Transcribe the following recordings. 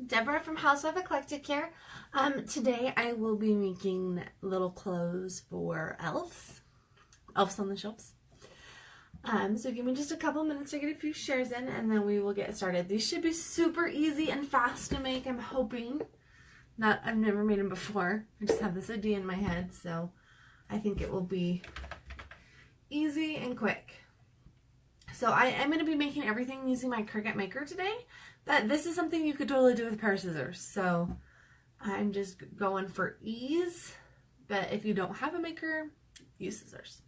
Deborah from Housewife Eclectic here. Today I will be making little clothes for elves. Elves on the shelves. So give me just a couple minutes to get a few shares in and then we will get started. These should be super easy and fast to make, I'm hoping. I've never made them before. I just have this idea in my head, so I think it will be easy and quick. So I am going to be making everything using my Cricut maker today. This is something you could totally do with a pair of scissors. So I'm just going for ease. But if you don't have a maker, use scissors.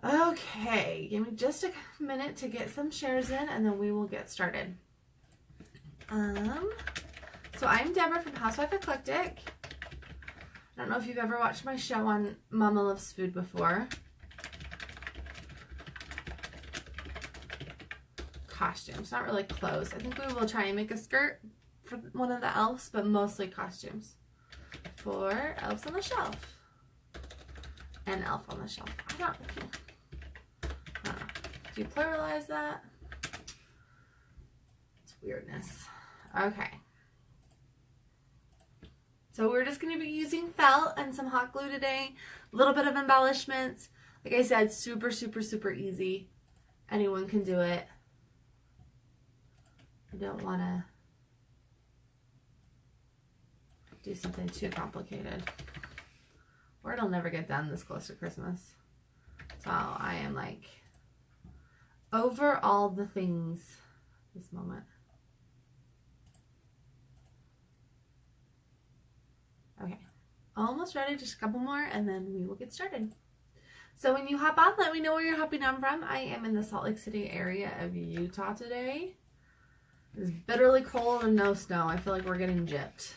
Okay, give me just a minute to get some shares in and then we will get started. So I'm Deborah from Housewife Eclectic. I don't know if you've ever watched my show on Mama Loves Food before. Costumes, not really clothes. I think we will try and make a skirt for one of the elves, but mostly costumes for Elves on the Shelf and Elf on the Shelf. I don't know. Do you pluralize that? It's weirdness. Okay. So we're just going to be using felt and some hot glue today. A little bit of embellishments. Like I said, super, super, super easy. Anyone can do it. I don't want to do something too complicated, or it'll never get done this close to Christmas. So I am like over all the things this moment. Okay, almost ready, just a couple more and then we will get started. So when you hop on, let me know where you're hopping on from. I am in the Salt Lake City area of Utah today. It's bitterly cold and no snow. I feel like we're getting gypped.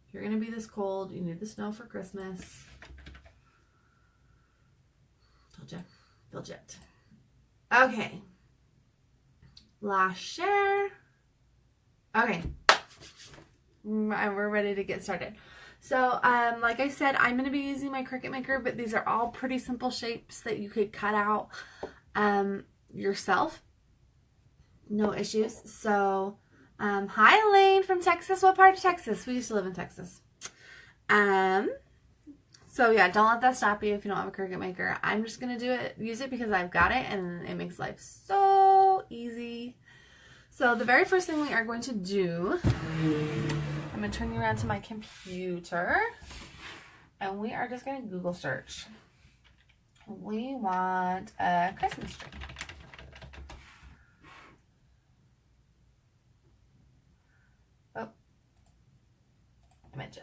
If you're going to be this cold, you need the snow for Christmas. Told you. Feel gypped. Okay. Last share. Okay. We're ready to get started. So, like I said, I'm going to be using my Cricut maker, but these are all pretty simple shapes that you could cut out yourself. No issues. So, hi Elaine from Texas. What part of Texas? We used to live in Texas. So yeah, don't let that stop you if you don't have a Cricut maker. I'm just going to use it because I've got it and it makes life so easy. So the very first thing we are going to do, I'm going to turn you around to my computer and we are just going to Google search. We want a Christmas tree. Images.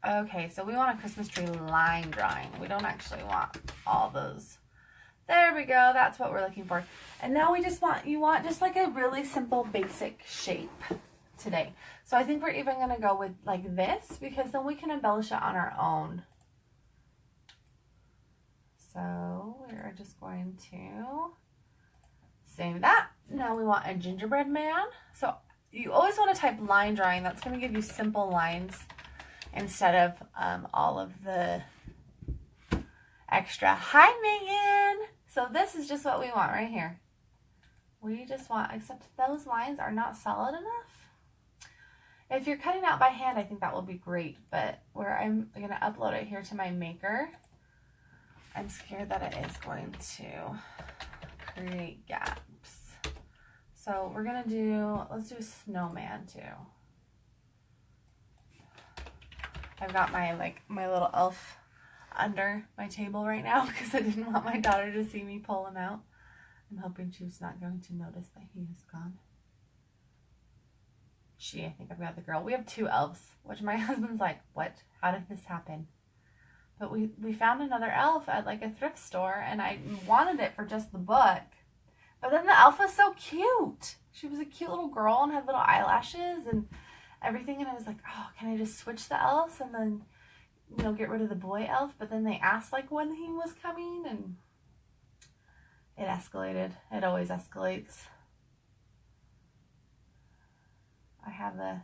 Okay, so we want a Christmas tree line drawing. We don't actually want all those. There we go. That's what we're looking for. And now we just want, you want just like a really simple basic shape today. So I think we're even going to go with like this because then we can embellish it on our own. So we're just going to save that. Now we want a gingerbread man. So you always want to type line drawing. That's going to give you simple lines instead of all of the extra. Hi, Megan. So this is just what we want right here. We just want, except those lines are not solid enough. If you're cutting out by hand, I think that will be great. But where I'm going to upload it here to my maker, I'm scared that it is going to create gaps. So we're going to do, let's do a snowman too. I've got my little elf under my table right now because I didn't want my daughter to see me pull him out. I'm hoping she's not going to notice that he is gone. I think I've got the girl. We have two elves, which my husband's like, what? How did this happen? But we found another elf at like a thrift store and I wanted it for just the book. But then the elf was so cute. She was a cute little girl and had little eyelashes and everything. And I was like, oh, can I just switch the elves and then, you know, get rid of the boy elf? But then they asked like when he was coming and it escalated. It always escalates. I have a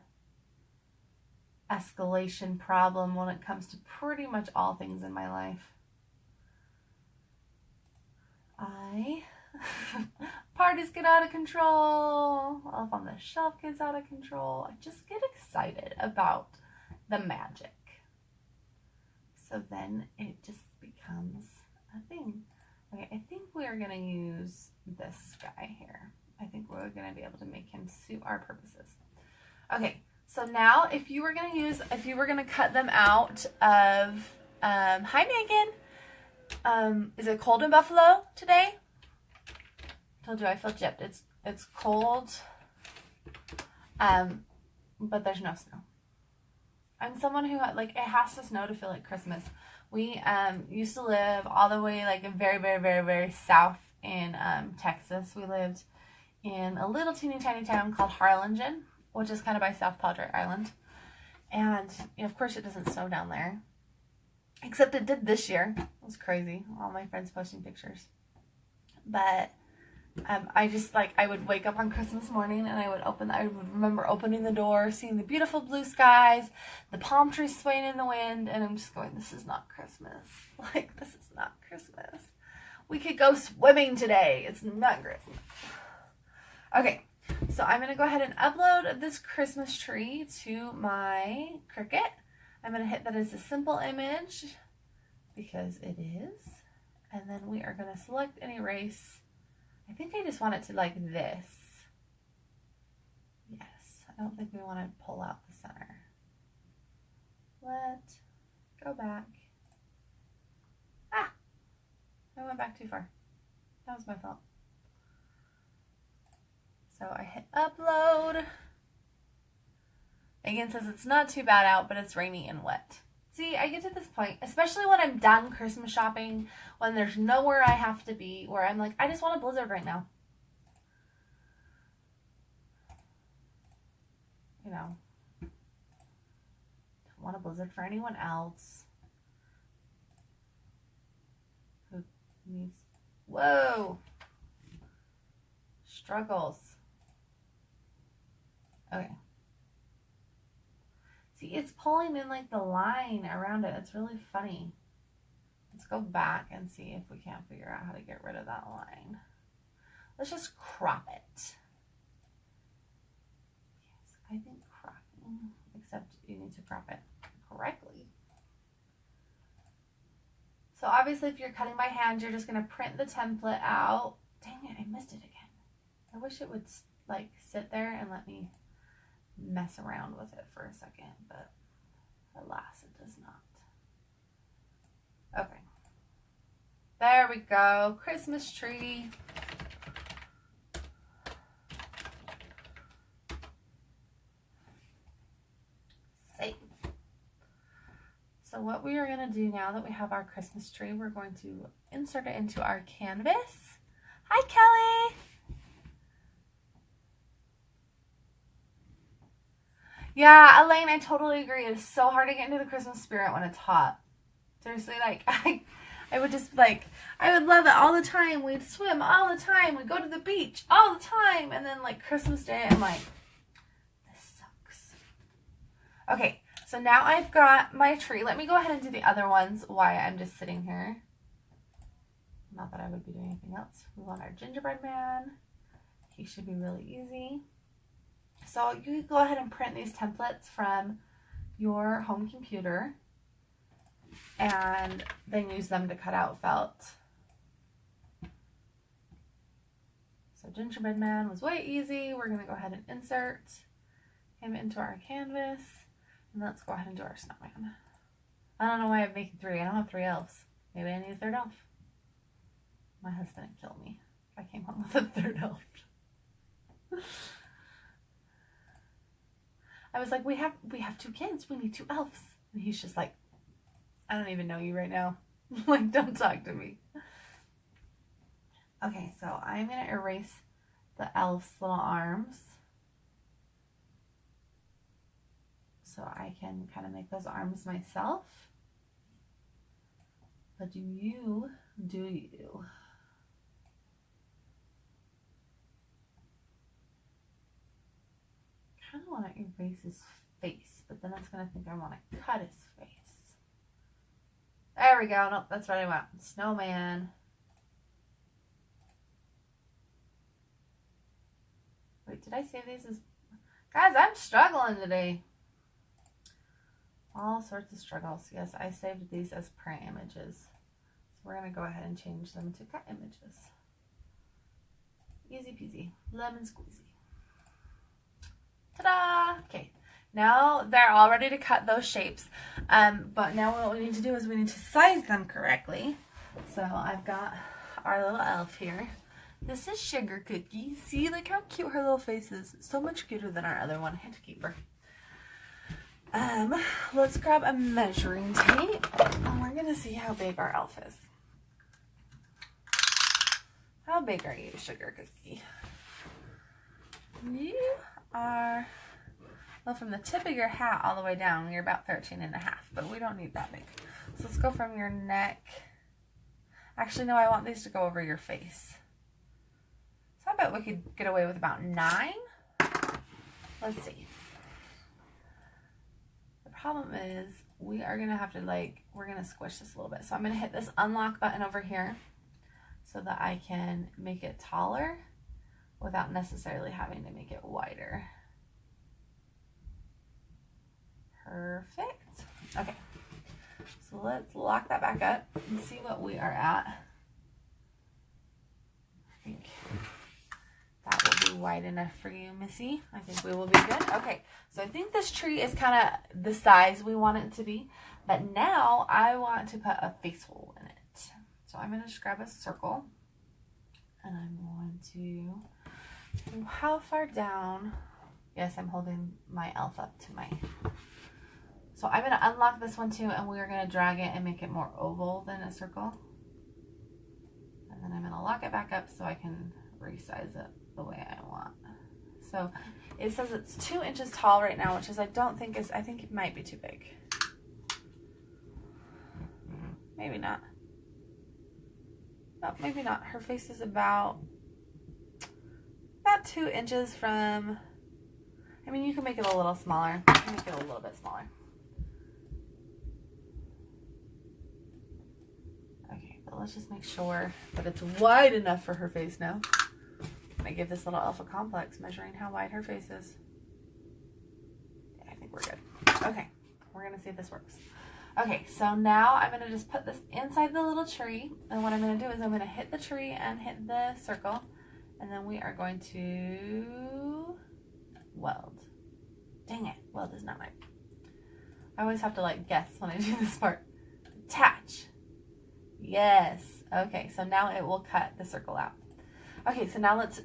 escalation problem when it comes to pretty much all things in my life. I Parties get out of control. Elf on the Shelf gets out of control. I just get excited about the magic. So then it just becomes a thing. Okay, I think we're going to use this guy here. I think we're going to be able to make him suit our purposes. Okay, so now if you were going to cut them out of, hi Megan, is it cold in Buffalo today? Told you I feel gypped. It's cold, but there's no snow. I'm someone who, like, it has to snow to feel like Christmas. We used to live all the way, like, very, very, very, very south in Texas. We lived in a little teeny tiny town called Harlingen, which is kind of by South Padre Island. And, you know, of course, it doesn't snow down there. Except it did this year. It was crazy. All my friends posting pictures. But I just, like, I would wake up on Christmas morning and I would remember opening the door, seeing the beautiful blue skies, the palm trees swaying in the wind, and I'm just going, this is not Christmas. Like, this is not Christmas. We could go swimming today. It's not Christmas. Okay, so I'm going to go ahead and upload this Christmas tree to my Cricut. I'm going to hit that as a simple image because it is. And then we are going to select and erase. I think I just want it to like this. Yes, I don't think we want to pull out the center. Go back. Ah, I went back too far. That was my fault. So I hit upload. Megan says it's not too bad out, but it's rainy and wet. See, I get to this point, especially when I'm done Christmas shopping, when there's nowhere I have to be, where I'm like, I just want a blizzard right now. You know, don't want a blizzard for anyone else who needs, whoa, struggles. Okay. See, it's pulling in like the line around it. It's really funny. Let's go back and see if we can't figure out how to get rid of that line. Let's just crop it. Yes, I think cropping, except you need to crop it correctly. So obviously if you're cutting by hand, you're just going to print the template out. Dang it, I missed it again. I wish it would like sit there and let me mess around with it for a second, but alas, it does not. Okay. There we go. Christmas tree. Save. So what we are going to do now that we have our Christmas tree, we're going to insert it into our canvas. Hi, Kelly. Yeah, Elaine, I totally agree. It's so hard to get into the Christmas spirit when it's hot. Seriously, like, I would just, like, I would love it all the time. We'd swim all the time. We'd go to the beach all the time. And then, like, Christmas Day, I'm like, this sucks. Okay, so now I've got my tree. Let me go ahead and do the other ones while I'm just sitting here. Not that I would be doing anything else. We want our gingerbread man. He should be really easy. So you can go ahead and print these templates from your home computer and then use them to cut out felt. So gingerbread man was way easy. We're going to go ahead and insert him into our canvas. And let's go ahead and do our snowman. I don't know why I'm making 3. I don't have 3 elves. Maybe I need a 3rd elf. My husband would kill me if I came home with a 3rd elf. I was like, we have 2 kids. We need 2 elves. And he's just like, I don't even know you right now. Like, don't talk to me. Okay, so I'm going to erase the elf's little arms. So I can kind of make those arms myself. But do you. I kind of want to erase his face, but then it's going to think I want to cut his face. There we go. Nope, that's what I want. Snowman. Did I save these as... Guys, I'm struggling today. All sorts of struggles. Yes, I saved these as print images. So we're going to go ahead and change them to cut images. Easy peasy. Lemon squeezy. Ta-da! Okay. Now they're all ready to cut those shapes. But now what we need to do is we need to size them correctly. So I've got our little elf here. This is Sugar Cookie. See, like how cute her little face is. So much cuter than our other one. I had to keep her. Let's grab a measuring tape and we're gonna see how big our elf is. How big are you, Sugar Cookie? You are, well, from the tip of your hat all the way down, you're about 13.5, but we don't need that big. So let's go from your neck. Actually, no, I want these to go over your face. So I bet we could get away with about 9. Let's see. The problem is we are going to have to we're going to squish this a little bit. So I'm going to hit this unlock button over here so that I can make it taller without necessarily having to make it wider. Perfect. Okay. So let's lock that back up and see what we are at. I think that will be wide enough for you, Missy. I think we will be good. Okay, so I think this tree is kind of the size we want it to be. But now I want to put a face hole in it. So I'm going to just grab a circle. And I'm going to, how far down? Yes, I'm holding my elf up to my... So I'm going to unlock this one too, and we are going to drag it and make it more oval than a circle. And then I'm going to lock it back up so I can resize it the way I want. So it says it's 2 inches tall right now, which is I think it might be too big. Maybe not. No, maybe not. Her face is about 2 inches from, I mean, you can make it a little smaller. You can make it a little bit smaller. But let's just make sure that it's wide enough for her face now. I give this little elf a complex measuring how wide her face is. Yeah, I think we're good. Okay, we're going to see if this works. Okay, so now I'm going to just put this inside the little tree. And what I'm going to do is I'm going to hit the tree and hit the circle. And then we are going to weld. Dang it, weld is not right. I always have to guess when I do this part. Attach. Yes. Okay, so now it will cut the circle out. Okay, so now let's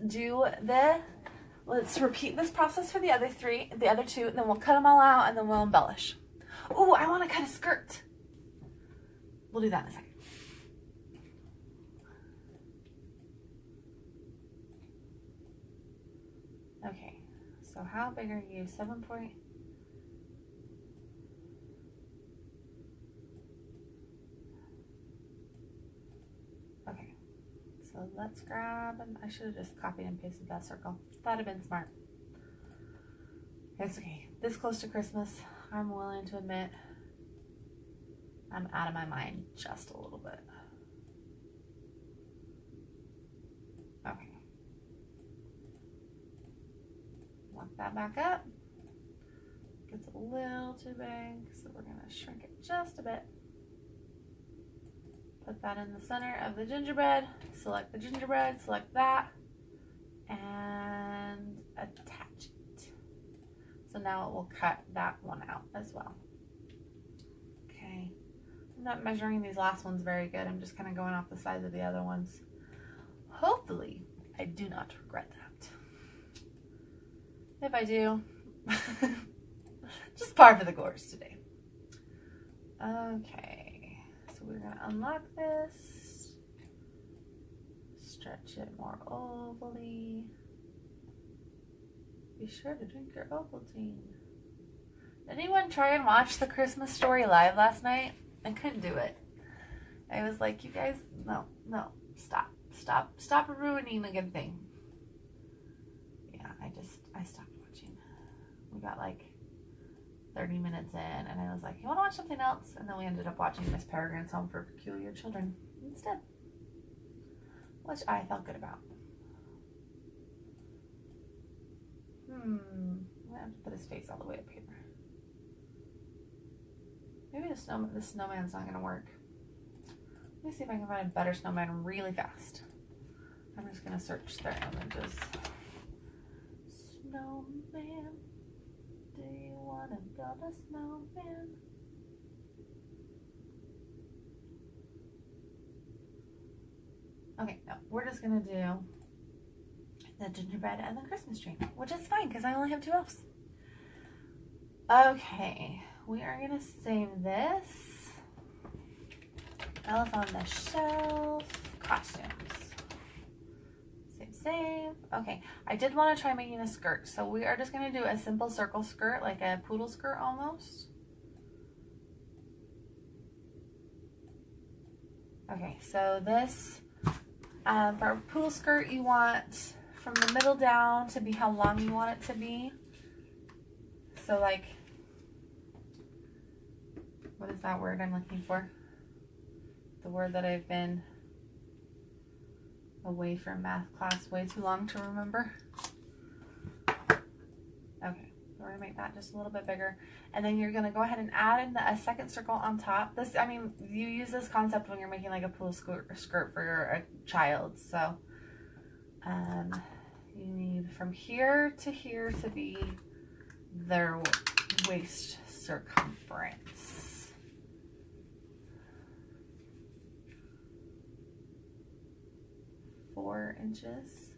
repeat this process for the other 2, and then we'll cut them all out and then we'll embellish. Oh, I want to cut a skirt. We'll do that in a second. Okay, so how big are you? 7 point? Okay, so let's grab, and I should have just copied and pasted that circle. That'd have been smart. It's okay. This close to Christmas, I'm willing to admit I'm out of my mind just a little bit. Okay. Lock that back up. Gets a little too big, so we're going to shrink it just a bit. Put that in the center of the gingerbread. Select the gingerbread, select that, and attach it. So now it will cut that one out as well. Okay. I'm not measuring these last ones very good. I'm just kind of going off the size of the other ones. Hopefully, I do not regret that. If I do, just par for the course today. Okay, so we're going to unlock this, stretch it more ovally. Be sure to drink your Ovaltine. Did anyone try and watch the Christmas Story live last night? I couldn't do it. I was like, you guys, no, stop ruining a good thing. Yeah, I stopped watching. We got 30 minutes in, and I was like, you want to watch something else? And then we ended up watching Miss Peregrine's Home for Peculiar Children instead, which I felt good about. I have to put his face all the way up here. Maybe the snowman's not gonna work. Let me see if I can find a better snowman really fast. I'm just gonna search their images. Snowman, do you wanna build a snowman? Okay, no, we're just gonna do the gingerbread and the Christmas tree, which is fine because I only have 2 elves. Okay, we are gonna save this. Elf on the Shelf, costumes. Save. Okay, I did want to try making a skirt, so we are just gonna do a simple circle skirt, like a poodle skirt almost. Okay, so this, for a poodle skirt, you want from the middle down to be how long you want it to be. So like, what is that word I'm looking for? The word that I've been away from math class way too long to remember. Okay, we're gonna make that just a little bit bigger. And then you're gonna go ahead and add in a second circle on top. This, I mean, you use this concept when you're making like a poodle skirt for a child. So you need from here to here to be their waist circumference. Four inches.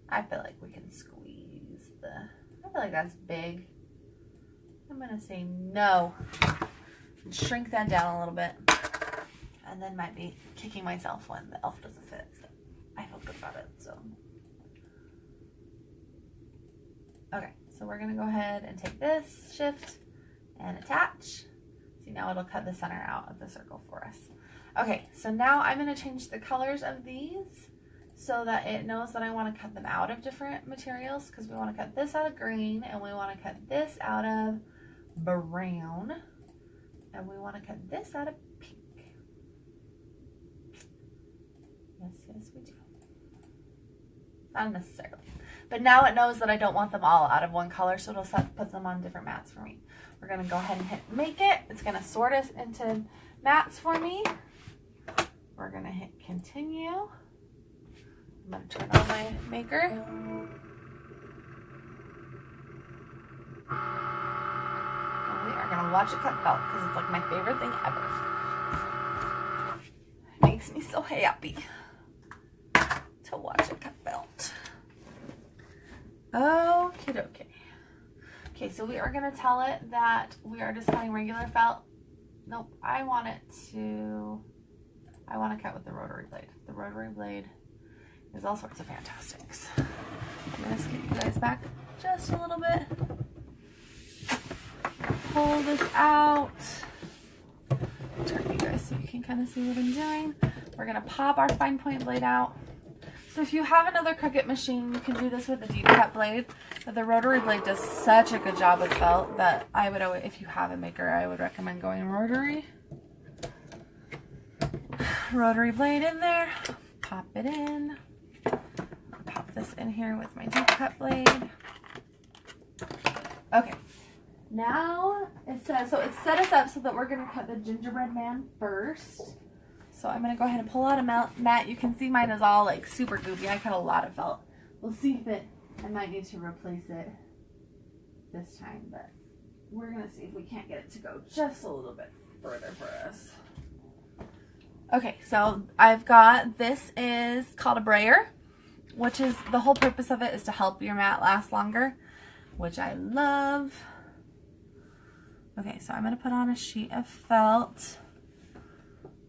I feel like we can squeeze I feel like that's big. I'm gonna say no. And shrink that down a little bit. And then might be kicking myself when the elf doesn't fit. So I feel good about it, so. Okay, so we're gonna go ahead and take this, shift, and attach. See, now it'll cut the center out of the circle for us. Okay, so now I'm gonna change the colors of these so that it knows that I want to cut them out of different materials, because we want to cut this out of green, and we want to cut this out of brown, and we want to cut this out of pink. Yes, yes, we do. Not necessarily. But now it knows that I don't want them all out of one color, so it'll put them on different mats for me. We're going to go ahead and hit make it. It's going to sort us into mats for me. We're going to hit continue. I'm going to turn on my maker. And we are going to watch it cut felt because it's like my favorite thing ever. It makes me so happy to watch it cut felt. Okie dokie. Okay, so we are going to tell it that we are just cutting regular felt. Nope, I want to cut with the rotary blade. The rotary blade is all sorts of fantastics. I'm going to skip you guys back just a little bit. Pull this out. Turn you guys so you can kind of see what I'm doing. We're going to pop our fine point blade out. So if you have another Cricut machine, you can do this with a deep cut blade. But the rotary blade does such a good job with felt that I would always, if you have a maker, I would recommend going rotary. Rotary blade in there. Pop it in. Pop this in here with my deep cut blade. Okay. Now it says, so it's set us up so that we're going to cut the gingerbread man first. So I'm going to go ahead and pull out a mat. You can see mine is all like super goopy. I cut a lot of felt. We'll see if I might need to replace it this time, but we're going to see if we can't get it to go just a little bit further for us. Okay, so I've got, this is called a brayer, which is, the whole purpose of it is to help your mat last longer, which I love. Okay, so I'm going to put on a sheet of felt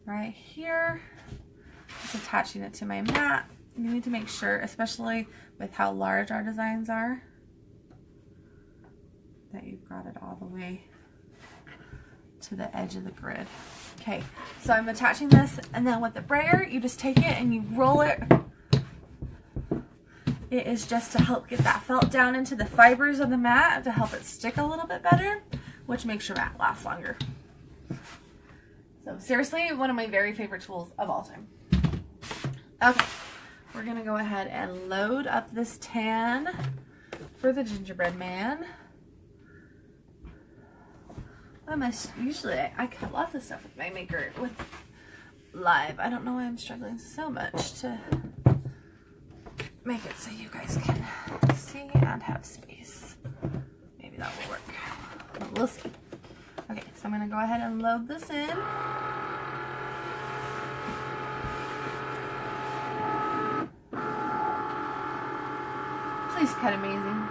right here, just attaching it to my mat. You need to make sure, especially with how large our designs are, that you've got it all the way to the edge of the grid. Okay, so I'm attaching this, and then with the brayer, you just take it and you roll it. It is just to help get that felt down into the fibers of the mat to help it stick a little bit better, which makes your mat last longer. So seriously, one of my very favorite tools of all time. Okay, we're gonna go ahead and load up this tan for the gingerbread man. Usually I cut lots of stuff with my maker with live. I don't know why I'm struggling so much to make it so you guys can see and have space. Maybe that will work. But we'll see. Okay, so I'm gonna go ahead and load this in. Please cut amazing.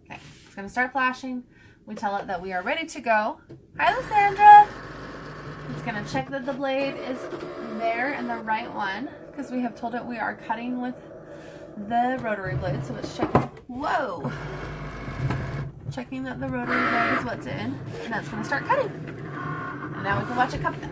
Okay, it's gonna start flashing. We tell it that we are ready to go. Hi, Lysandra. It's gonna check that the blade is there and the right one, because we have told it we are cutting with the rotary blade. So it's checking. Whoa! Checking that the rotary blade is what's in, and that's gonna start cutting. And now we can watch it cut that.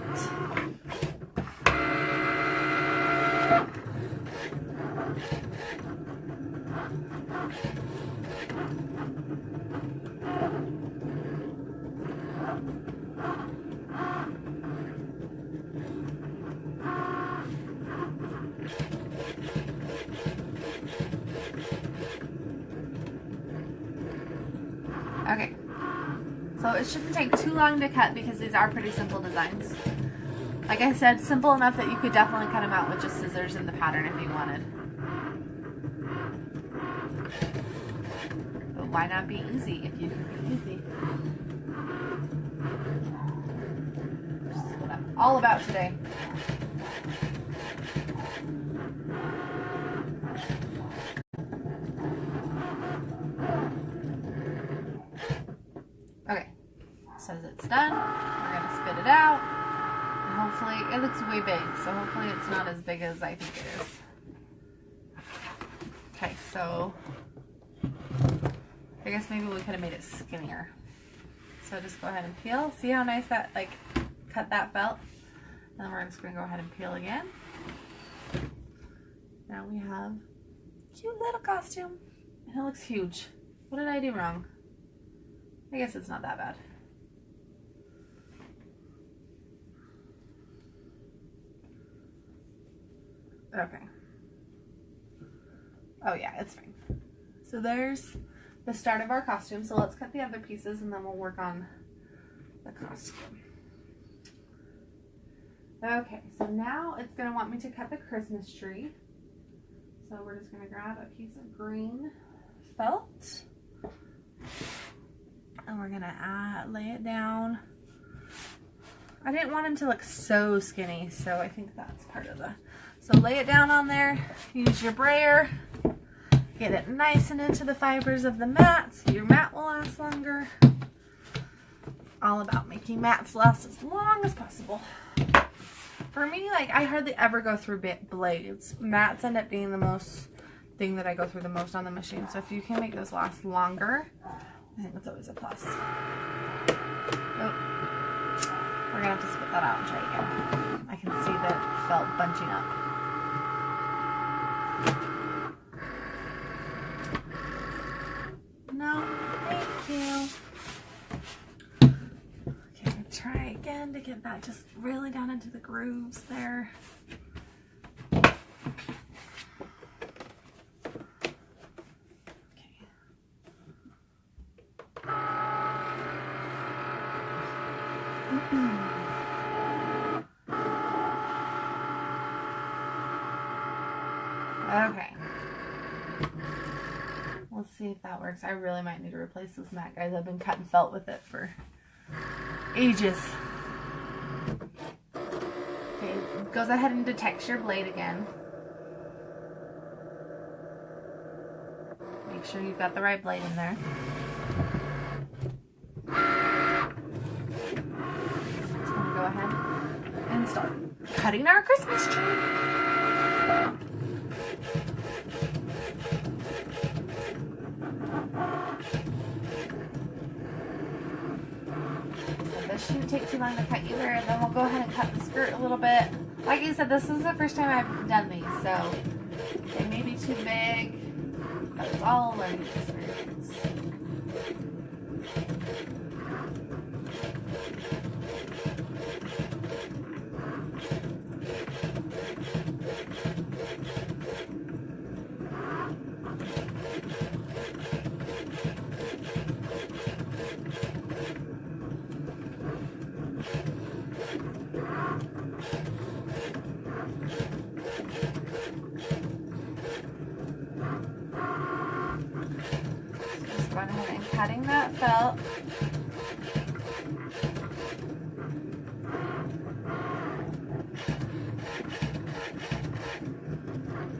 Okay, so it shouldn't take too long to cut because these are pretty simple designs. Like I said, simple enough that you could definitely cut them out with just scissors in the pattern if you wanted. But why not be easy if you can be easy? Which is what I'm all about today. Okay, says it's done. We're gonna spit it out. And hopefully, it looks way big, so hopefully it's not as big as I think it is. Okay, so I guess maybe we could have made it skinnier. So just go ahead and peel. See how nice that cut that felt? And then we're just gonna go ahead and peel again. Now we have a cute little costume. And it looks huge. What did I do wrong? I guess it's not that bad. Okay. Oh yeah, it's fine. So there's the start of our costume. So let's cut the other pieces and then we'll work on the costume. Okay, so now it's going to want me to cut the Christmas tree. So we're just going to grab a piece of green felt. And we're gonna lay it down. I didn't want him to look so skinny, so I think that's part of the... So lay it down on there, use your brayer, get it nice and into the fibers of the mat so your mat will last longer. All about making mats last as long as possible. For me, like, I hardly ever go through blades. Mats end up being the most thing that I go through the most on the machine. So if you can make those last longer, I think that's always a plus. Oh, we're gonna have to spit that out and try again. I can see the felt bunching up. No, thank you. Okay, try again to get that just really down into the grooves there. Okay. Let's see if that works. I really might need to replace this mat, guys. I've been cutting felt with it for ages. Okay, it goes ahead and detects your blade again. Make sure you've got the right blade in there. It's going to go ahead and start cutting our Christmas tree. This shouldn't take too long to cut either, and then we'll go ahead and cut the skirt a little bit. Like I said, this is the first time I've done these, so they may be too big, but it's all a learning experience. patting that felt.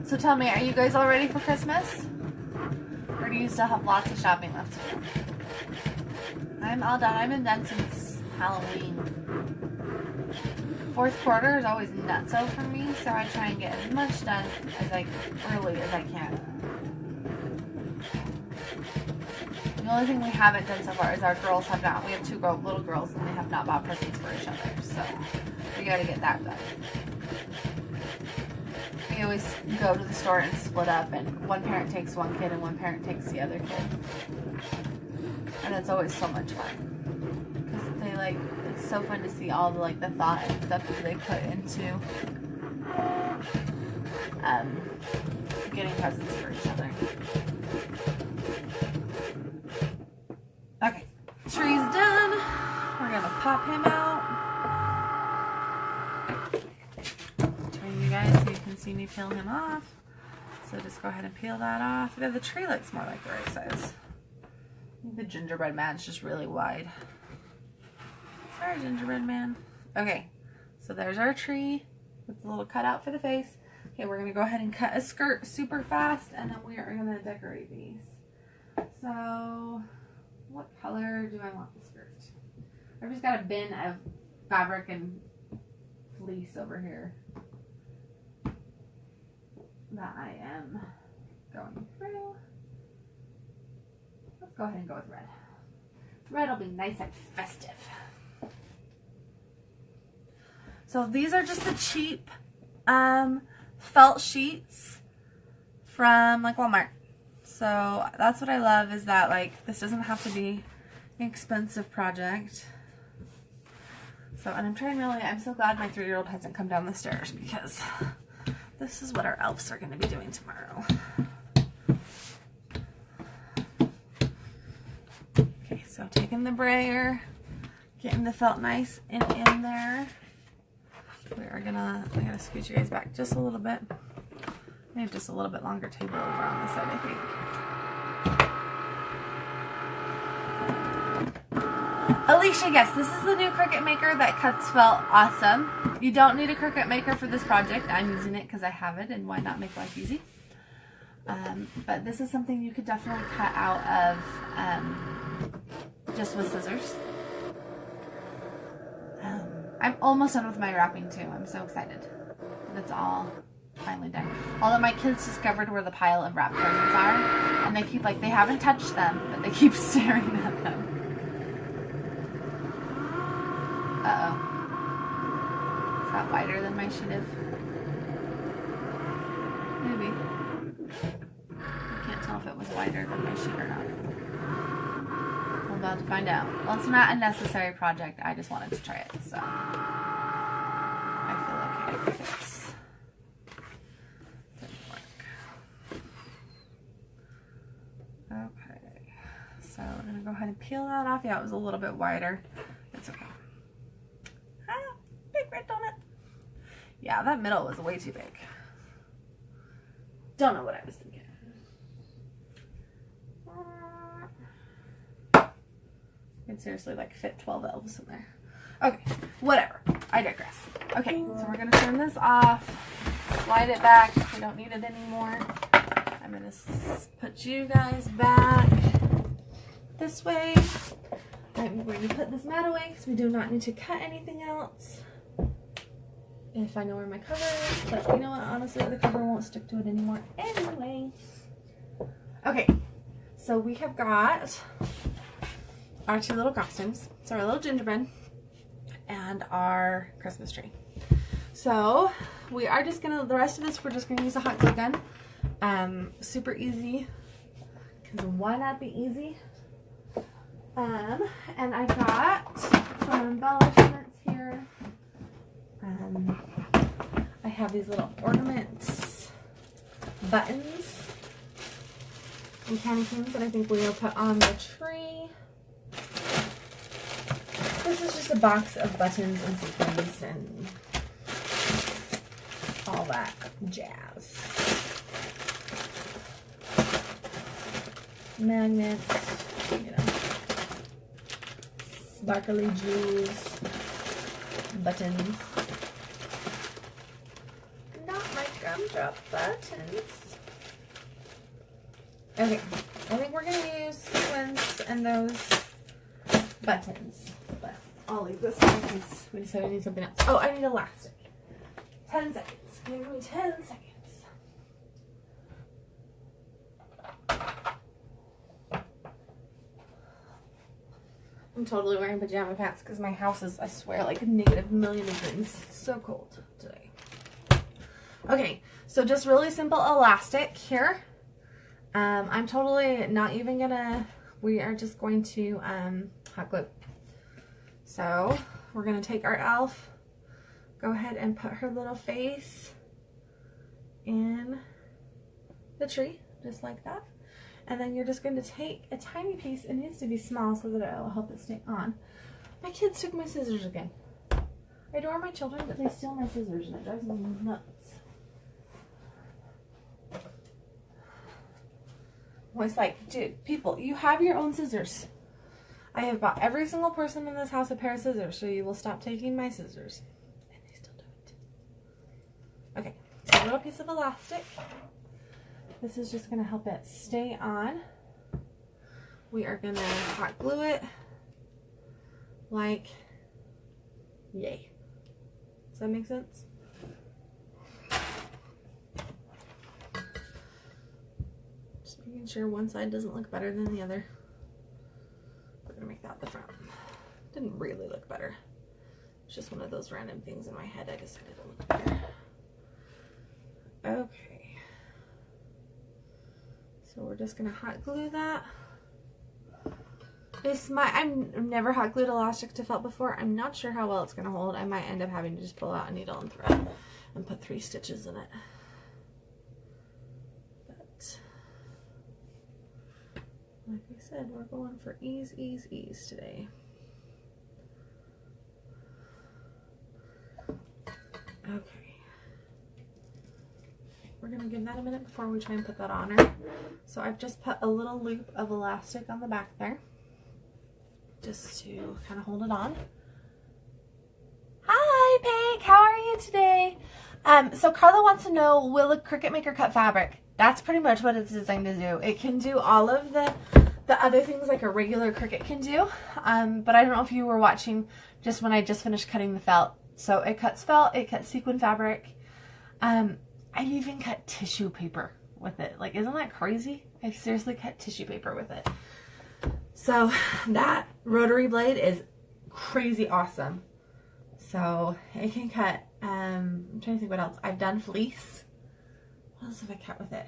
So tell me, are you guys all ready for Christmas? Or do you still have lots of shopping left to do? I'm all done. I've been done since Halloween. Fourth quarter is always nutso for me, so I try and get as much done as early as I can. The only thing we haven't done so far is our girls have not. We have two little girls and they have not bought presents for each other, so we gotta get that done. We always go to the store and split up, and one parent takes one kid and one parent takes the other kid. And it's always so much fun. Because they it's so fun to see all the the thought and stuff that they put into getting presents for each other. Okay, tree's done. We're gonna pop him out. Turn you guys so you can see me peel him off. So just go ahead and peel that off. Yeah, the tree looks more like the right size. I think the gingerbread man's just really wide. Sorry, gingerbread man. Okay, so there's our tree with the little cutout for the face. Okay, we're gonna go ahead and cut a skirt super fast, and then we are gonna decorate these. So, what color do I want the skirt? I've just got a bin of fabric and fleece over here that I am going through. Let's go ahead and go with red. Red will be nice and festive. So these are just the cheap felt sheets from Walmart. So that's what I love, is that this doesn't have to be an expensive project. So, and I'm so glad my 3-year-old hasn't come down the stairs, because this is what our elves are going to be doing tomorrow. Okay, so taking the brayer, getting the felt nice and in there. I gotta scooch you guys back just a little bit. I have just a little bit longer table over on this side, I think. Alicia, yes, this is the new Cricut maker that cuts felt awesome. You don't need a Cricut maker for this project. I'm using it because I have it, and why not make life easy? But this is something you could definitely cut out of just with scissors. I'm almost done with my wrapping too. I'm so excited. It's all finally done. Although my kids discovered where the pile of wrapped presents are, and they keep they haven't touched them, but they keep staring at them. Uh-oh. Is that wider than my sheet of? Maybe. I can't tell if it was wider than my sheet or not. We're about to find out. Well, it's not a necessary project. I just wanted to try it, so I feel okay with this. Didn't work. Okay. So we're going to go ahead and peel that off. Yeah, it was a little bit wider. It's okay. Ah, big red donut. Yeah, that middle was way too big. Don't know what I was thinking. Could seriously fit 12 elves in there. Okay, whatever. I digress. Okay, so we're gonna turn this off, slide it back. We don't need it anymore. I'm gonna put you guys back this way. I'm going to put this mat away because we do not need to cut anything else. If I know where my cover is, but you know what? Honestly, the cover won't stick to it anymore anyway. Okay, so we have got our 2 little costumes. So our little gingerbread and our Christmas tree. So we are just gonna, the rest of this we're just gonna use a hot glue gun. Super easy, because why not be easy? And I've got some embellishments here. I have these little ornaments, buttons, and candy canes that I think we will put on the tree. This is just a box of buttons and sequins and all that jazz. Magnets, you know. sparkly jewels, buttons. Not my gumdrop buttons. Okay, I think we're gonna use sequins and those buttons, but I'll leave this one because we decided I need something else. Oh, I need elastic. 10 seconds. Give me 10 seconds. I'm totally wearing pajama pants because my house is, I swear, like a -1,000,000 degrees. It's so cold today. Okay, so just really simple elastic here. I'm totally not even gonna, we are just going to hot glue. So we're gonna take our elf, go ahead and put her little face in the tree, just like that. And then you're just going to take a tiny piece. It needs to be small so that it will help it stay on. My kids took my scissors again. I adore my children, but they steal my scissors and it drives me nuts. I'm always like, dude, people, you have your own scissors. I have bought every single person in this house a pair of scissors, so you will stop taking my scissors. And they still do it. Okay, so a little piece of elastic. This is just going to help it stay on. We are going to hot glue it like yay. Does that make sense? Just making sure one side doesn't look better than the other. We're going to make that the front. Didn't really look better. It's just one of those random things in my head I decided to look better. Okay. So we're just gonna hot glue that. I've never hot glued elastic to felt before. I'm not sure how well it's gonna hold. I might end up having to just pull out a needle and thread and put 3 stitches in it. But like I said, we're going for ease, ease, ease today. Okay. We're going to give that a minute before we try and put that on her. So I've just put a little loop of elastic on the back there, just to kind of hold it on. Hi, Peg. How are you today? So Carla wants to know, will the Cricut Maker cut fabric? That's pretty much what it's designed to do. It can do all of the other things like a regular Cricut can do. But I don't know if you were watching just when I just finished cutting the felt. So it cuts felt, it cuts sequin fabric. I've even cut tissue paper with it. Like, isn't that crazy? I've seriously cut tissue paper with it. So that rotary blade is crazy awesome. So it can cut, I'm trying to think what else. I've done fleece. What else have I cut with it?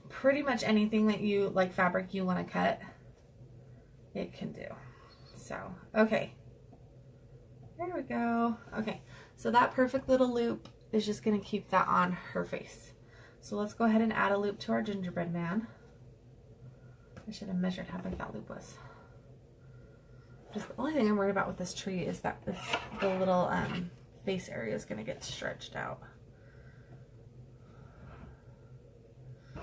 Pretty much anything that you, like fabric you want to cut, it can do. So, okay. There we go. Okay. So that perfect little loop is just going to keep that on her face. So let's go ahead and add a loop to our gingerbread man. I should have measured how big that loop was. Just the only thing I'm worried about with this tree is that the little face area is going to get stretched out.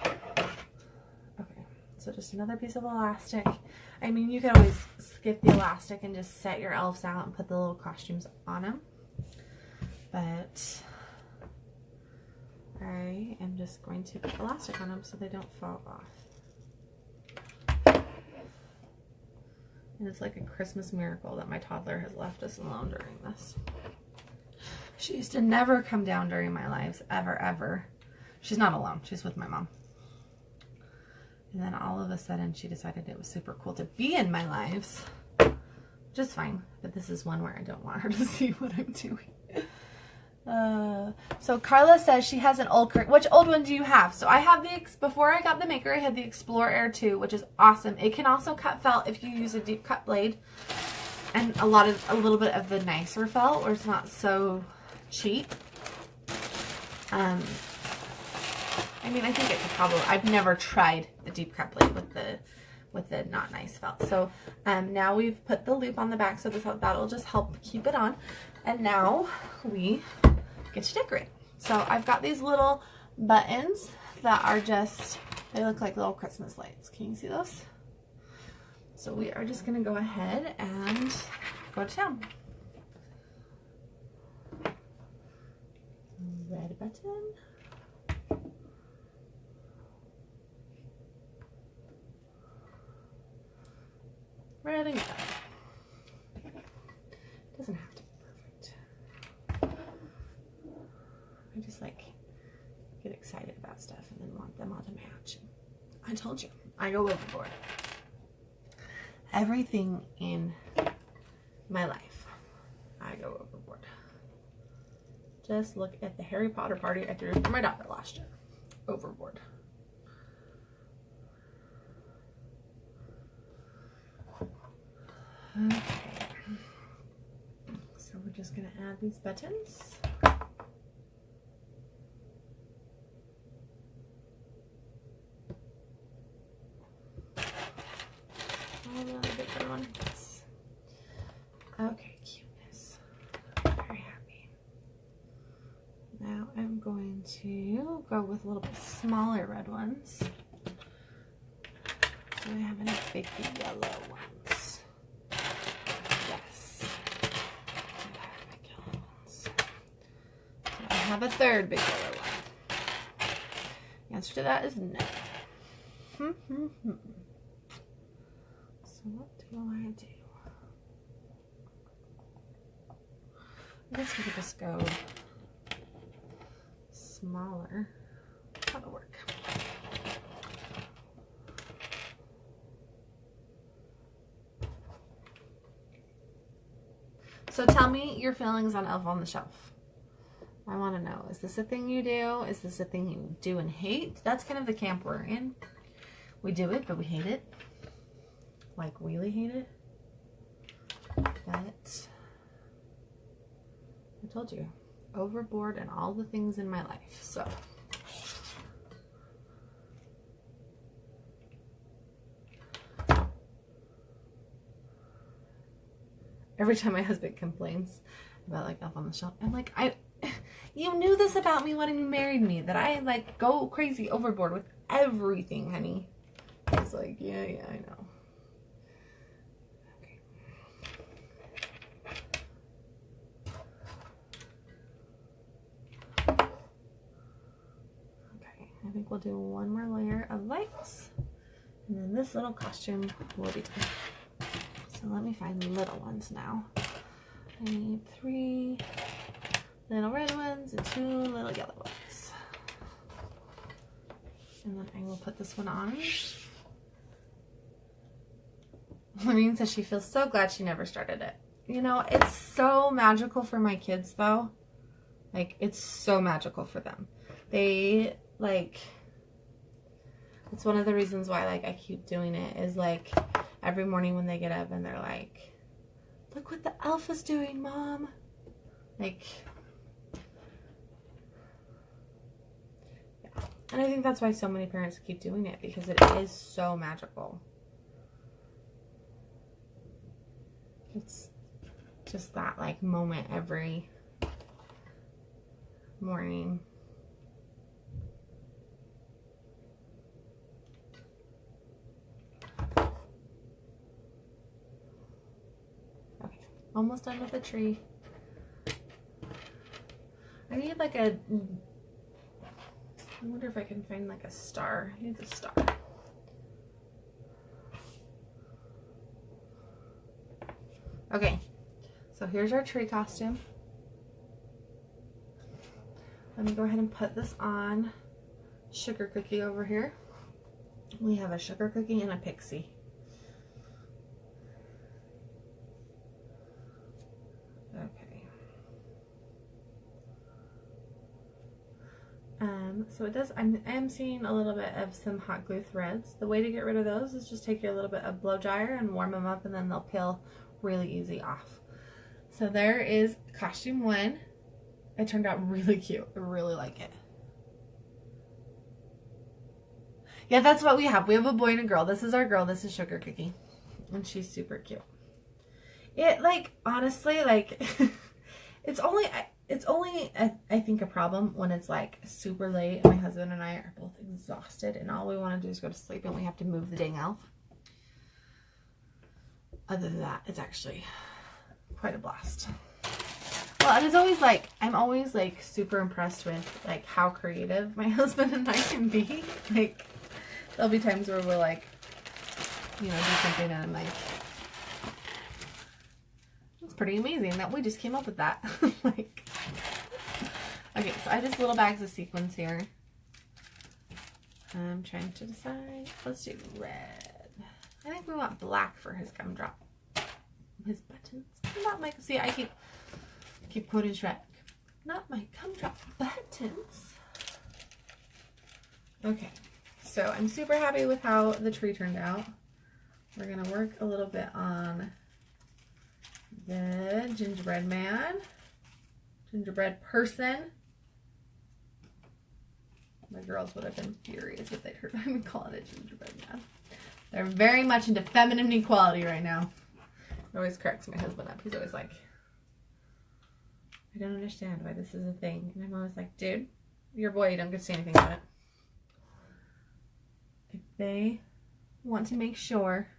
Okay, so just another piece of elastic. I mean, you could always skip the elastic and just set your elves out and put the little costumes on them. But I am just going to put elastic on them so they don't fall off. And it's like a Christmas miracle that my toddler has left us alone during this. She used to never come down during my lives, ever, ever. She's not alone. She's with my mom. And then all of a sudden she decided it was super cool to be in my lives. Which is fine. But this is one where I don't want her to see what I'm doing. So Carla says she has an old Cricut. Which old one do you have? So I have before I got the Maker, I had the Explorer Air 2, which is awesome. It can also cut felt if you use a deep cut blade, and a little bit of the nicer felt where it's not so cheap. I mean, I think it could probably, I've never tried the deep cut blade with the not nice felt. So now we've put the loop on the back, so that'll just help keep it on. And now we get to decorate. So I've got these little buttons that are just, they look like little Christmas lights. Can you see those? So we are just gonna go ahead and go to town. Red button. Red and yellow. Doesn't have to be perfect. I just like get excited about stuff and then want them all to match. I told you, I go overboard. Everything in my life, I go overboard. Just look at the Harry Potter party I threw for my daughter last year. Overboard. Okay. So we're just going to add these buttons. Bigger ones. Okay, cuteness. Very happy. Now I'm going to go with a little bit smaller red ones. Do I have any big yellow ones? Yes. Do I have big yellow ones? Do I have a third big yellow one? The answer to that is no. So what do I do? I guess we could just go smaller. That'll work. So tell me your feelings on Elf on the Shelf. I want to know, is this a thing you do? Is this a thing you do and hate? That's kind of the camp we're in. We do it, but we hate it. Like, really hate it. But I told you, overboard in all the things in my life. So every time my husband complains about like Elf on the Shelf, I'm like, you knew this about me when you married me, that I like go crazy overboard with everything, honey. He's like, yeah, I know. I think we'll do one more layer of lights, and then this little costume will be done. So let me find little ones now. I need 3 little red ones and 2 little yellow ones. And then I will put this one on. Lorene says she feels so glad she never started it. You know, it's so magical for my kids though. Like, it's so magical for them. They like, it's one of the reasons why like I keep doing it, is like every morning when they get up and they're like, look what the elf is doing, Mom. Like, yeah. And I think that's why so many parents keep doing it, because it is so magical. It's just that like moment every morning. Almost done with the tree. I need like a, I wonder if I can find like a star. I need a star. Okay, so here's our tree costume. Let me go ahead and put this on. Sugar cookie over here. We have a sugar cookie and a pixie. So it does, I am seeing a little bit of some hot glue threads. The way to get rid of those is just take your little bit of blow dryer and warm them up, and then they'll peel really easy off. So there is costume 1. It turned out really cute. I really like it. Yeah, that's what we have. We have a boy and a girl. This is our girl. This is Sugar Cookie. And she's super cute. It, like, honestly, like, it's only, I think, a problem when it's like super late and my husband and I are both exhausted and all we want to do is go to sleep and we have to move the dang elf. other than that, it's actually quite a blast. Well, and it's always like, I'm always like super impressed with like how creative my husband and I can be. Like, there'll be times where we'll like, you know, do something and I'm like, it's pretty amazing that we just came up with that. Like, okay, so I have just little bags of sequins here. I'm trying to decide. Let's do red. I think we want black for his gumdrop. His buttons. Not my, see, I keep quoting Shrek. Not my gumdrop buttons. Okay, so I'm super happy with how the tree turned out. We're gonna work a little bit on the gingerbread man, gingerbread person. My girls would have been furious if they'd heard me call it a gingerbread man. They're very much into feminine equality right now. It always cracks my husband up. He's always like, I don't understand why this is a thing. And I'm always like, dude, you're a boy, you don't get to say anything about it. If they want to make sure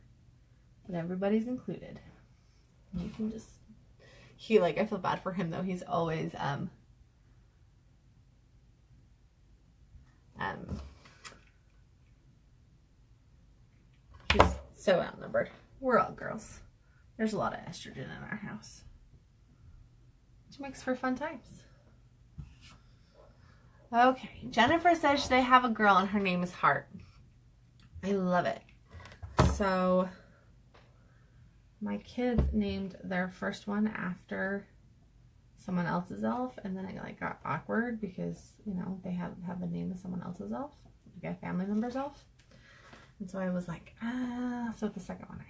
that everybody's included, you can just, he like, I feel bad for him though. He's always, he's so outnumbered. We're all girls. There's a lot of estrogen in our house, which makes for fun times. Okay, Jennifer says they have a girl and her name is Heart. I love it. So my kids named their first one after someone else's elf, and then it like got awkward because, you know, they have the name of someone else's elf, like a family member's elf. And so I was like, so the second one I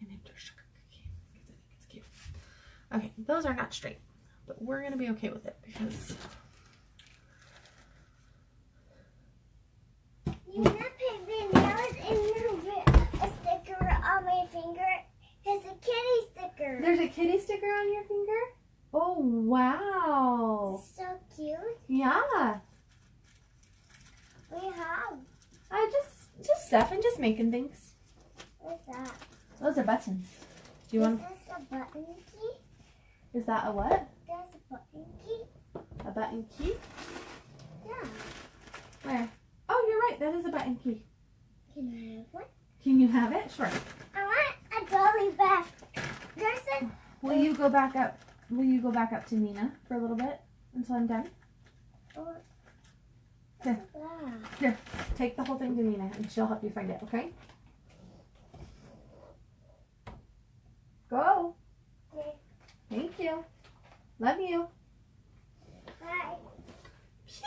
named her Sugar Cookie because I think it's cute. Okay, those are not straight, but we're gonna be okay with it because you not put the nails and you put a sticker on my finger. It's a kitty sticker. there's a kitty sticker on your finger. Oh wow! So cute. Yeah, We have. I just stuff and just making things. What's that? Those are buttons. Do you want? Is this a button key? Is that a what? That's a button key. A button key? Yeah. Where? Oh, you're right. That is a button key. Can I have one? Can you have it? Sure. I want a dolly back. There's a. Will you go back up? Will you go back up to Nina for a little bit until I'm done? Oh, Here. wow. Here, take the whole thing to Nina and she'll help you find it, okay? Go. Okay. Thank you. Love you. Bye. Phew.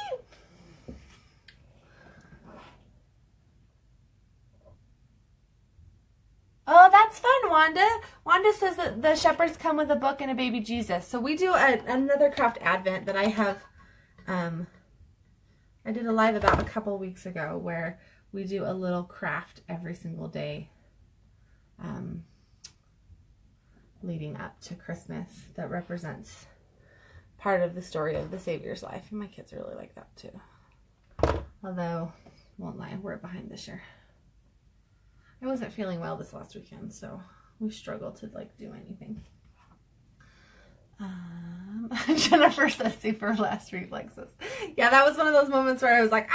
Oh, that's fun, Wanda. Wanda says that the shepherds come with a book and a baby Jesus. So we do another craft advent that I have, I did a live about a couple weeks ago where we do a little craft every single day leading up to Christmas that represents part of the story of the Savior's life. And my kids really like that too. Although, won't lie, we're behind this year. I wasn't feeling well this last weekend, so we struggled to like do anything. Jennifer says super last reflexes. Yeah, that was one of those moments where I was like,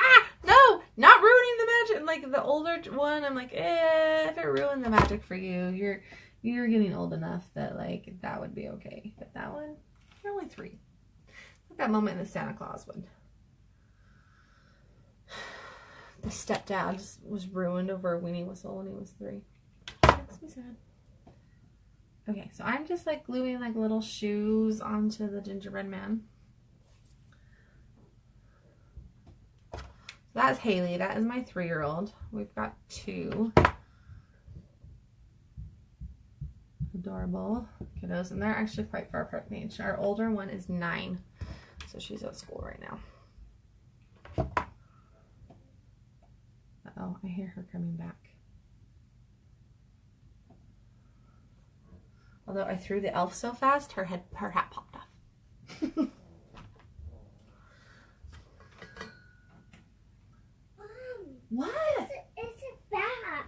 no, not ruining the magic. Like the older one, I'm like, if it ruined the magic for you, you're getting old enough that like that would be okay. But that one, you're only 3. Like that moment in the Santa Claus one. The stepdad was ruined over a weenie whistle when he was 3. Makes me sad. Okay, so I'm just like gluing like little shoes onto the gingerbread man. That's Haley. That is my 3-year-old. We've got 2 adorable kiddos, and they're actually quite far apart in age. Our older one is 9, so she's at school right now. Uh-oh, I hear her coming back. Although I threw the elf so fast, her hat popped off. Mom, What? it's a bath.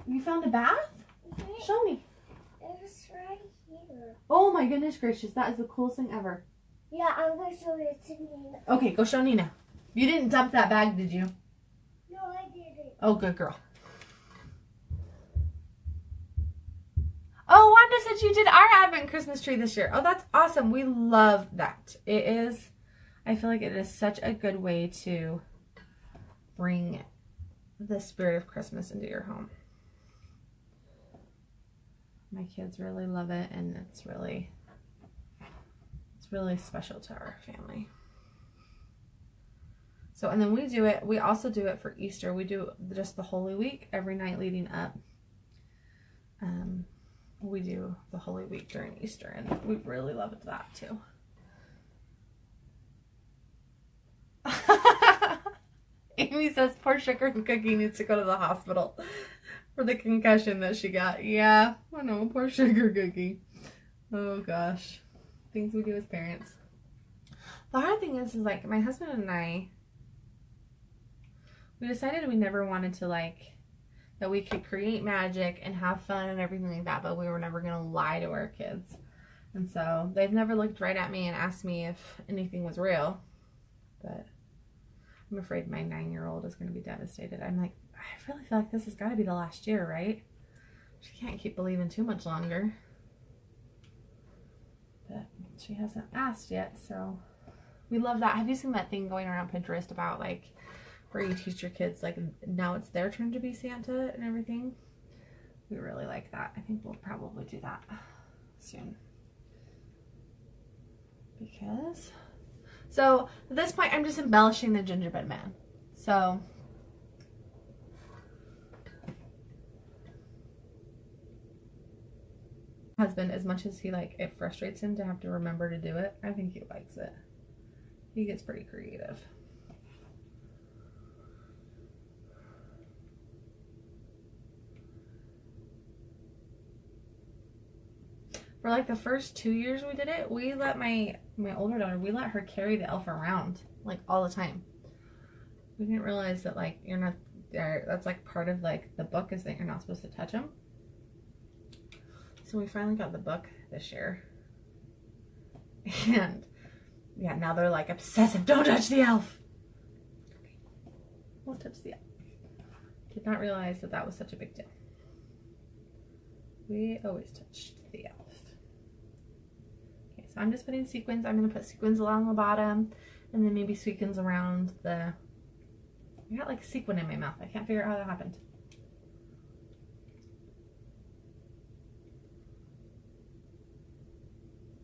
You found a bath? Show me. It's right here. Oh my goodness gracious, that is the coolest thing ever. Yeah, I'm going to show it to Nina. Okay, go show Nina. You didn't dump that bag, did you? No, I didn't. Oh, good girl. Oh, Wanda said you did our Advent Christmas tree this year. Oh, that's awesome. We love that. It is, I feel like it is such a good way to bring the spirit of Christmas into your home. My kids really love it, and it's really special to our family. So, and then we also do it for Easter. We do just the Holy Week every night leading up. We do the Holy Week during Easter, and we really loved that too. Amy says poor Sugar and Cookie needs to go to the hospital for the concussion that she got. Yeah, I know, poor Sugar Cookie. Oh gosh, things we do as parents. The hard thing is like my husband and I, we decided we never wanted to that we could create magic and have fun and everything like that, but we were never going to lie to our kids. And so they've never looked right at me and asked me if anything was real. But I'm afraid my 9-year-old is going to be devastated. I'm like, I really feel like this has got to be the last year, right? She can't keep believing too much longer. But she hasn't asked yet, so we love that. Have you seen that thing going around Pinterest about where you teach your kids now it's their turn to be Santa and everything? We really like that. I think we'll probably do that soon. So at this point I'm just embellishing the gingerbread man. So husband, as much as he it frustrates him to have to remember to do it, I think he likes it. He gets pretty creative. For the first 2 years we did it, we let my older daughter, we let her carry the elf around all the time. We didn't realize that you're not there. That's part of the book is that you're not supposed to touch him. So we finally got the book this year. And yeah, now they're obsessive. Don't touch the elf. Okay. Won't touch the elf. Did not realize that that was such a big deal. We always touched the elf. Okay, so I'm just putting sequins. I'm going to put sequins along the bottom and then maybe sequins around the... I got a sequin in my mouth. I can't figure out how that happened.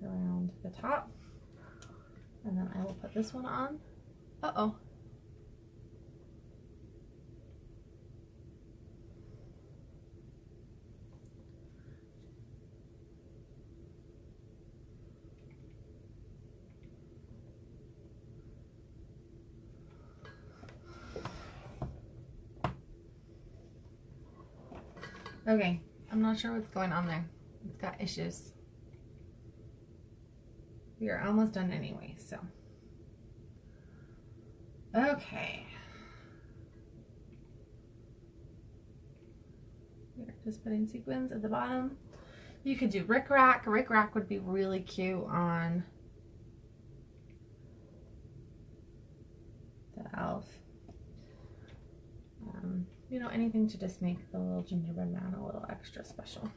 Around the top. And then I will put this one on. Uh-oh. Okay, I'm not sure what's going on there. It's got issues. We are almost done anyway, so. Okay. We're just putting sequins at the bottom. You could do rickrack. Rickrack would be really cute on the elf. You know, anything to just make the little gingerbread man a little extra special.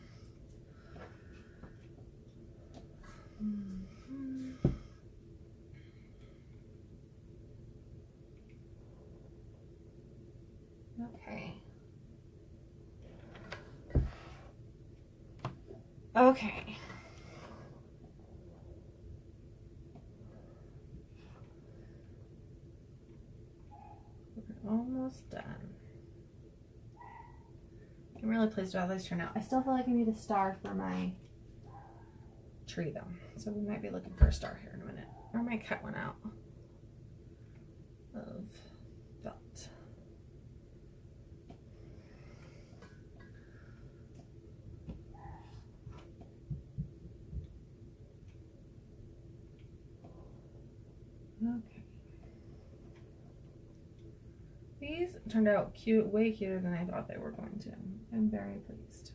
Okay. Okay. We're almost done. I'm really pleased with how these turn out. I still feel like I need a star for my tree though. So we might be looking for a star here in a minute. Or I might cut one out of felt. Okay. These turned out cute, way cuter than I thought they were going to. I'm very pleased.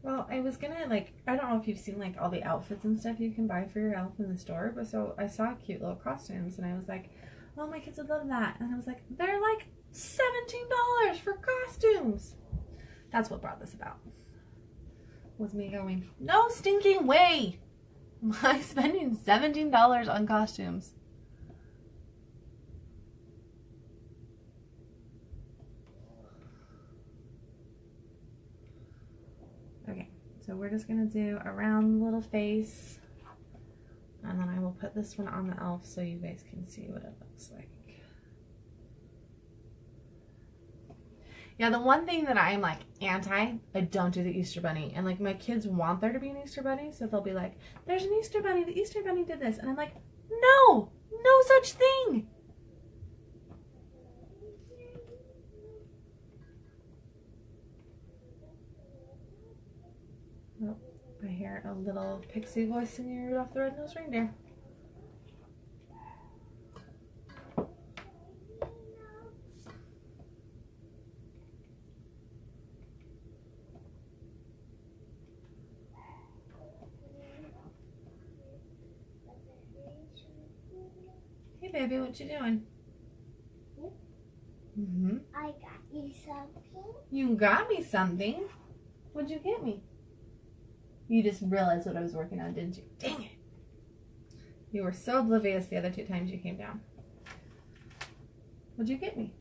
Well, I was gonna I don't know if you've seen all the outfits and stuff you can buy for your elf in the store, but so I saw cute little costumes and I was like, oh, my kids would love that. And I was like, they're like $17 for costumes. That's what brought this about. Was me going, no stinking way am I spending $17 on costumes. Okay, so we're just gonna do a round little face, and then I will put this one on the elf so you guys can see what it looks like. Yeah, the one thing that I'm anti, I don't do the Easter Bunny. And my kids want there to be an Easter Bunny, so they'll be like, there's an Easter Bunny, the Easter Bunny did this. And I'm like, no, no such thing. Oh, I hear a little pixie voice singing Rudolph the Red-Nosed Reindeer. Hey baby, what you doing? I got you something. You got me something? What'd you get me? You just realized what I was working on, didn't you? Dang it. You were so oblivious the other 2 times you came down. What'd you get me?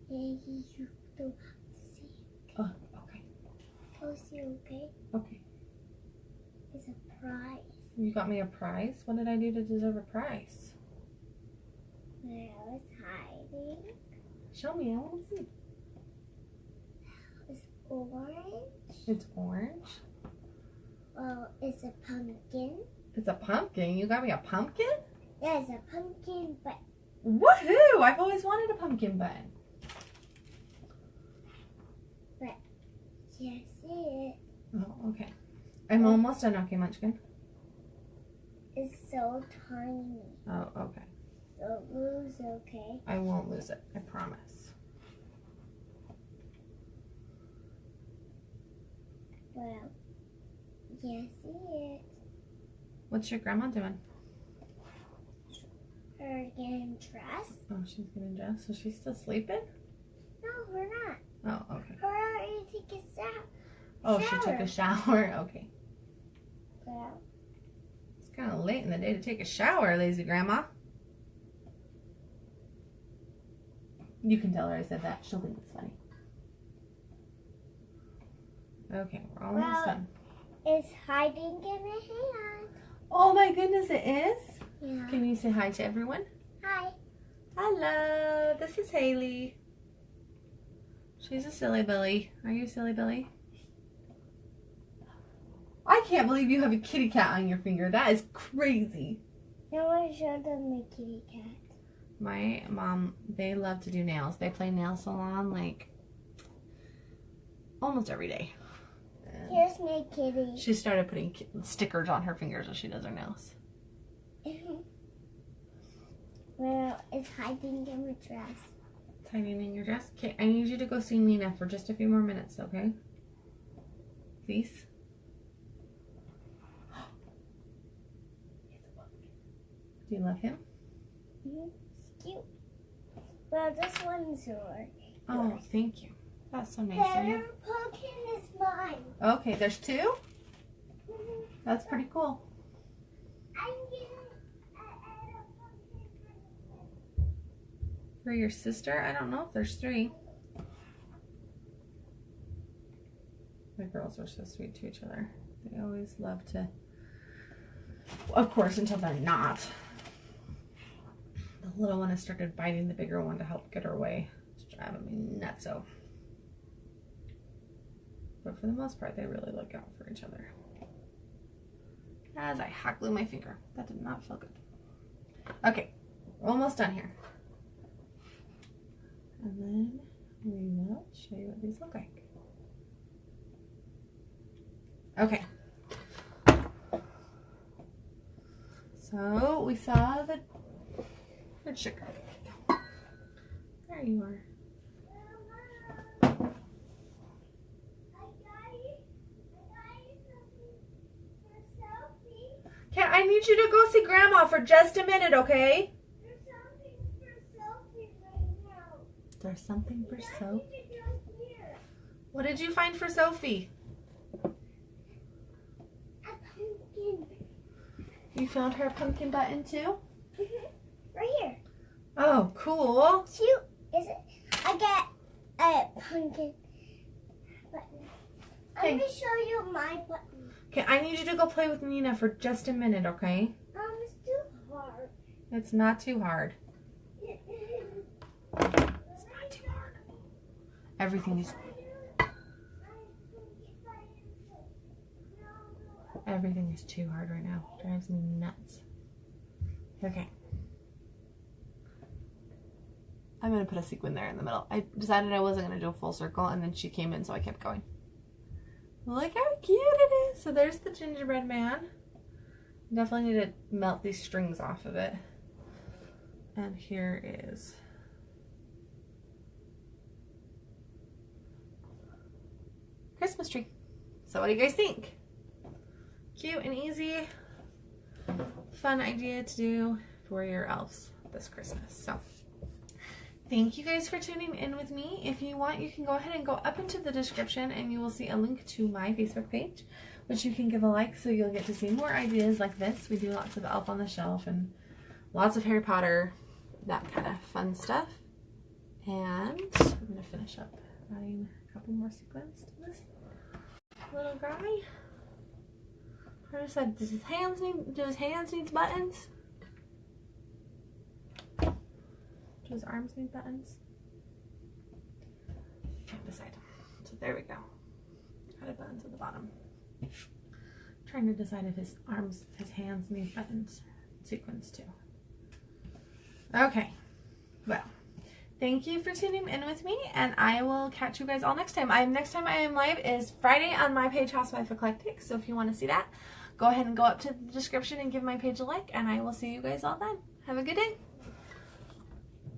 You don't see. Oh, okay. Oh, see, okay? Okay. It's a prize. You got me a prize? What did I do to deserve a prize? When I was hiding, Show me, I want to see. it's orange. It's orange. Well, it's a pumpkin. It's a pumpkin. You got me a pumpkin? Yeah, it's a pumpkin, but Woohoo! I've always wanted a pumpkin bun. yes, it. Oh, okay. I'm almost done. Okay, Munchkin. It's so tiny. Oh, okay. So lose, okay? I won't lose it. I promise. Well, yes, it. What's your grandma doing? Her getting dressed? Oh, she's getting dressed. So she's still sleeping? No, we're not. Oh, okay. Her already take a shower. Oh, she took a shower. Okay. Well, It's kind of late in the day to take a shower, lazy grandma. You can tell her I said that. She'll think it's funny. Okay, we're almost done. it's hiding in a hand. Oh my goodness, it is? Yeah. Can you say hi to everyone? Hi. Hello, this is Haley. She's a silly Billy. Are you silly Billy? I can't believe you have a kitty cat on your finger. That is crazy. I want to show them the kitty cat. My mom, they love to do nails. They play nail salon almost every day. And Here's my kitty. she started putting stickers on her fingers as she does her nails. Well, it's hiding in my dress. It's hiding in your dress. Okay, I need you to go see Nina for just a few more minutes, okay? Please? Do you love him? It's cute. Well, this one's yours. Oh, thank you. That's so nice The of you. other pumpkin is mine. Okay, there's 2? That's pretty cool. I'm getting a pumpkin. For your sister? I don't know if there's 3. The girls are so sweet to each other. They always love to, of course, until they're not. The little one has started biting the bigger one to help get her away. It's driving me nutso. But for the most part, they really look out for each other. As I hot glue my finger. That did not feel good. Okay, we're almost done here. And then we will show you what these look like. Okay. So we saw the sugar. There you are. need you to go see Grandma for just a minute, okay? There's something for Sophie right now. There's something for Sophie. I need to go here. What did you find for Sophie? A pumpkin. You found her pumpkin button too? Right here. Oh, cool. Cute, is it? I got a pumpkin button. Okay. I'm going to show you my button. Okay, I need you to go play with Nina for just a minute, okay? It's too hard. It's not too hard. It's not too hard. Everything is too hard right now. Drives me nuts. Okay. I'm gonna put a sequin there in the middle. I decided I wasn't gonna do a full circle, and then she came in, so I kept going. Look how cute it is. So there's the gingerbread man. Definitely need to melt these strings off of it. And here is Christmas tree. So what do you guys think? Cute and easy. Fun idea to do for your elves this Christmas. So thank you guys for tuning in with me. If you want, you can go ahead and go up into the description and you will see a link to my Facebook page, which you can give a like so you'll get to see more ideas like this. We do lots of Elf on the Shelf and lots of Harry Potter, that kind of fun stuff. And I'm going to finish up adding a couple more sequins to this little guy. I decided, do his hands need buttons? Do his arms need buttons? Can't decide. So there we go. Added buttons at the bottom. Trying to decide if his hands need buttons. Sequins too. Okay. Well, thank you for tuning in with me, and I will catch you guys all next time. Next time I am live is Friday on my page, Housewife Eclectic. So if you want to see that, go ahead and go up to the description and give my page a like, and I will see you guys all then. Have a good day.